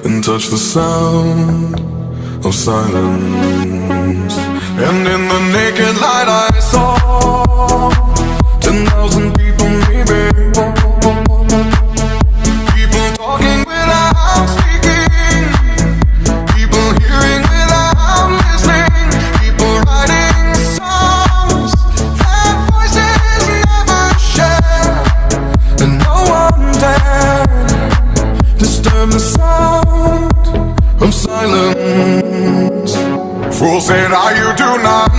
and touch the sound of silence. And in the naked light I saw 10,000 people, maybe. People talking without speaking, people hearing without listening, people writing songs that voices never share, and no one dared disturb the sound of silence. Fool said, "Ah, you do not